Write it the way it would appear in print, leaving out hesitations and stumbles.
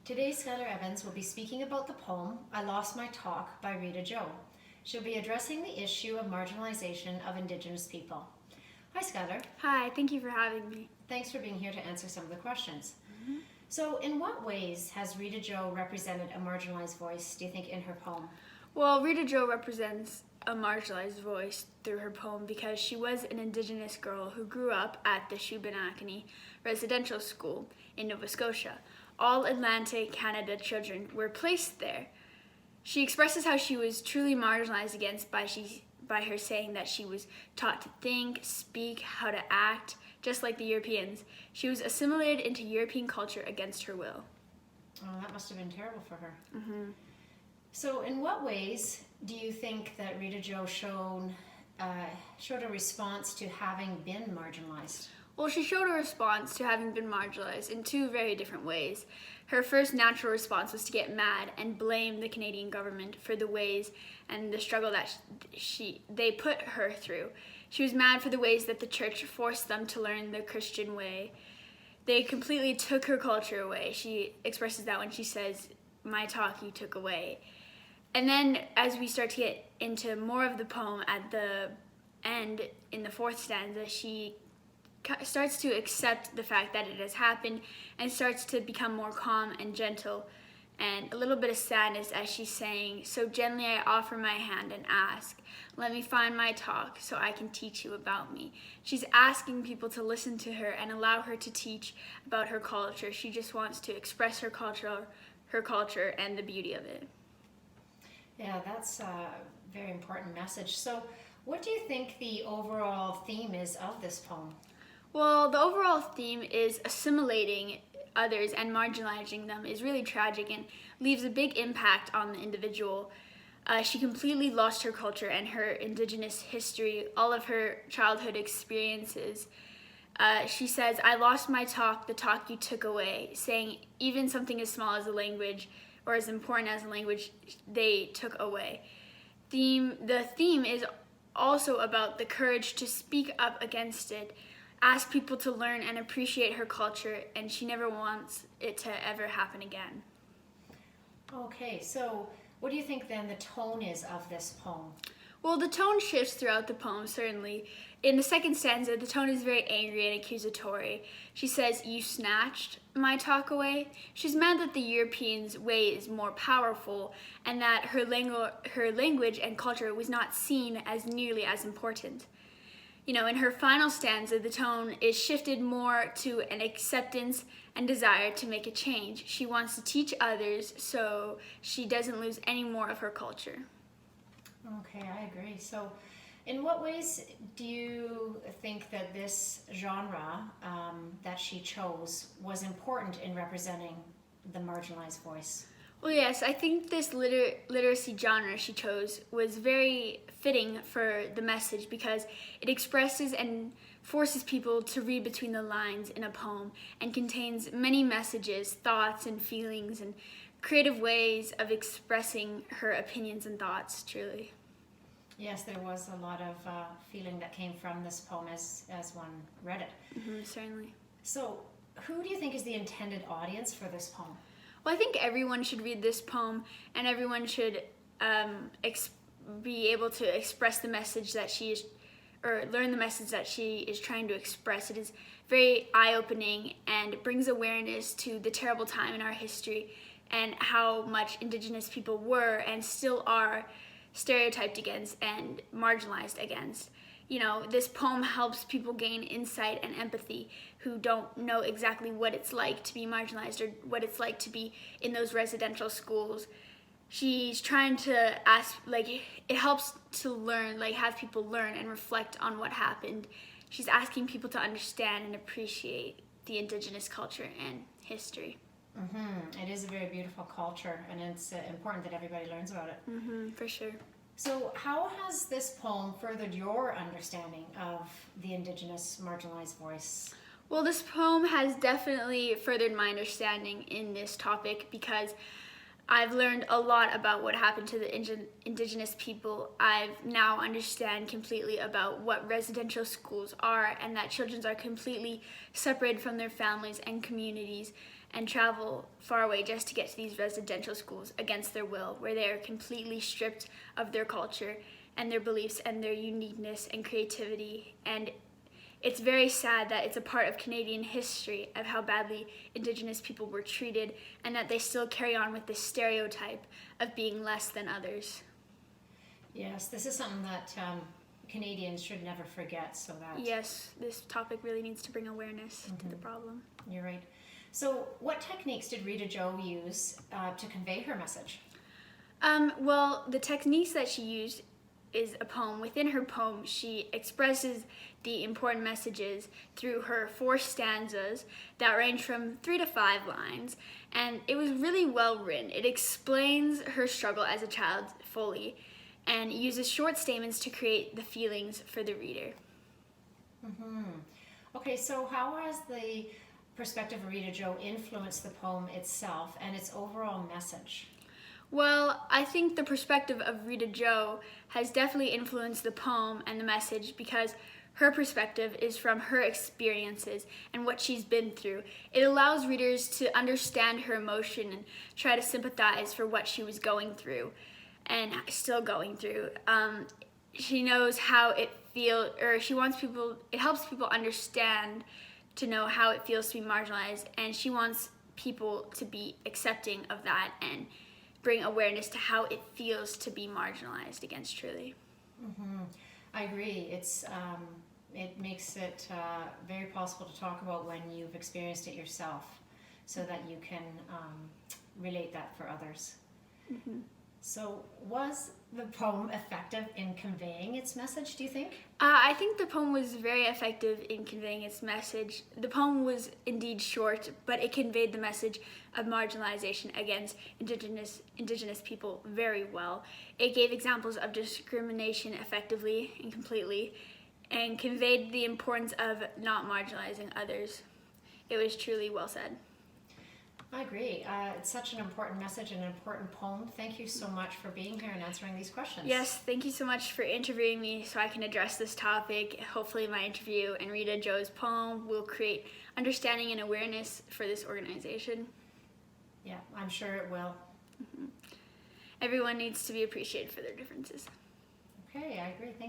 Today, Skylar Evans will be speaking about the poem I Lost My Talk by Rita Joe. She'll be addressing the issue of marginalization of Indigenous people. Hi, Skylar. Hi, thank you for having me. Thanks for being here to answer some of the questions. So, in what ways has Rita Joe represented a marginalized voice, do you think, in her poem? Well, Rita Joe represents a marginalized voice through her poem because she was an Indigenous girl who grew up at the Shubenacadie Residential School in Nova Scotia. All Atlantic Canada children were placed there. She expresses how she was truly marginalized against by her saying that she was taught to think, speak, how to act, just like the Europeans. She was assimilated into European culture against her will. Oh, that must have been terrible for her. So, in what ways do you think that Rita Joe showed a response to having been marginalized? Well, she showed a response to having been marginalized in two very different ways. Her first natural response was to get mad and blame the Canadian government for the ways and the struggle that they put her through. She was mad for the ways that the church forced them to learn the Christian way. They completely took her culture away. She expresses that when she says, "My talk you took away." And then as we start to get into more of the poem at the end, in the fourth stanza, she starts to accept the fact that it has happened and starts to become more calm and gentle and a little bit of sadness as she's saying, "So gently I offer my hand and ask, let me find my talk so I can teach you about me." She's asking people to listen to her and allow her to teach about her culture. She just wants to express her culture and the beauty of it. Yeah, that's a very important message. So, what do you think the overall theme is of this poem? Well, the overall theme is assimilating others and marginalizing them is really tragic and leaves a big impact on the individual. She completely lost her culture and her Indigenous history, all of her childhood experiences. She says, "I lost my talk, the talk you took away," saying even something as small as a language or as important as a language, they took away. The theme is also about the courage to speak up against it, ask people to learn and appreciate her culture, and she never wants it to ever happen again. Okay, so what do you think then the tone is of this poem? Well, the tone shifts throughout the poem, certainly. In the second stanza, the tone is very angry and accusatory. She says, "You snatched my talk away." She's mad that the Europeans' way is more powerful and that her language and culture was not seen as nearly as important. In her final stanza, the tone is shifted more to an acceptance and desire to make a change. She wants to teach others so she doesn't lose any more of her culture. Okay, I agree. So, in what ways do you think that this genre that she chose was important in representing the marginalized voice? Well, yes, I think this literacy genre she chose was very fitting for the message because it expresses and forces people to read between the lines in a poem and contains many messages, thoughts, and feelings and creative ways of expressing her opinions and thoughts, truly. Yes, there was a lot of feeling that came from this poem as one read it. Certainly. So, who do you think is the intended audience for this poem? Well, I think everyone should read this poem and everyone should be able to express the message that she is, or learn the message that she is trying to express. It is very eye-opening and brings awareness to the terrible time in our history and how much Indigenous people were and still are stereotyped against and marginalized against. This poem helps people gain insight and empathy who don't know exactly what it's like to be marginalized or what it's like to be in those residential schools. She's trying to ask, it helps to learn, have people learn and reflect on what happened. She's asking people to understand and appreciate the Indigenous culture and history. It is a very beautiful culture, and it's important that everybody learns about it. For sure. So, how has this poem furthered your understanding of the Indigenous marginalized voice? Well, this poem has definitely furthered my understanding in this topic because I've learned a lot about what happened to the Indigenous people. I now understand completely about what residential schools are and that children are completely separated from their families and communities and travel far away just to get to these residential schools against their will, where they are completely stripped of their culture and their beliefs and their uniqueness and creativity. And it's very sad that it's a part of Canadian history of how badly Indigenous people were treated, and that they still carry on with this stereotype of being less than others. Yes, this is something that Canadians should never forget. So that Yes, this topic really needs to bring awareness to the problem. You're right. So, what techniques did Rita Jo use to convey her message? Well, the techniques that she used is a poem. Within her poem, she expresses the important messages through her 4 stanzas that range from 3 to 5 lines, and it was really well written. It explains her struggle as a child fully and uses short statements to create the feelings for the reader. Okay, so how has the perspective of Rita Jo influenced the poem itself and its overall message? Well, I think the perspective of Rita Jo has definitely influenced the poem and the message, because her perspective is from her experiences and what she's been through. It allows readers to understand her emotion and try to sympathize for what she was going through and still going through. She knows how it feels, or she wants people, it helps people understand, to know how it feels to be marginalized, and she wants people to be accepting of that and bring awareness to how it feels to be marginalized against truly. I agree. It makes it very possible to talk about when you've experienced it yourself, so that you can relate that for others. So, was the poem effective in conveying its message, do you think? I think the poem was very effective in conveying its message. The poem was indeed short, but it conveyed the message of marginalization against Indigenous people very well. It gave examples of discrimination effectively and completely, and conveyed the importance of not marginalizing others. It was truly well said. I agree. It's such an important message and an important poem. Thank you so much for being here and answering these questions. Yes, thank you so much for interviewing me so I can address this topic. Hopefully my interview and Rita Jo's poem will create understanding and awareness for this organization. Yeah, I'm sure it will. Everyone needs to be appreciated for their differences. Okay, I agree. Thank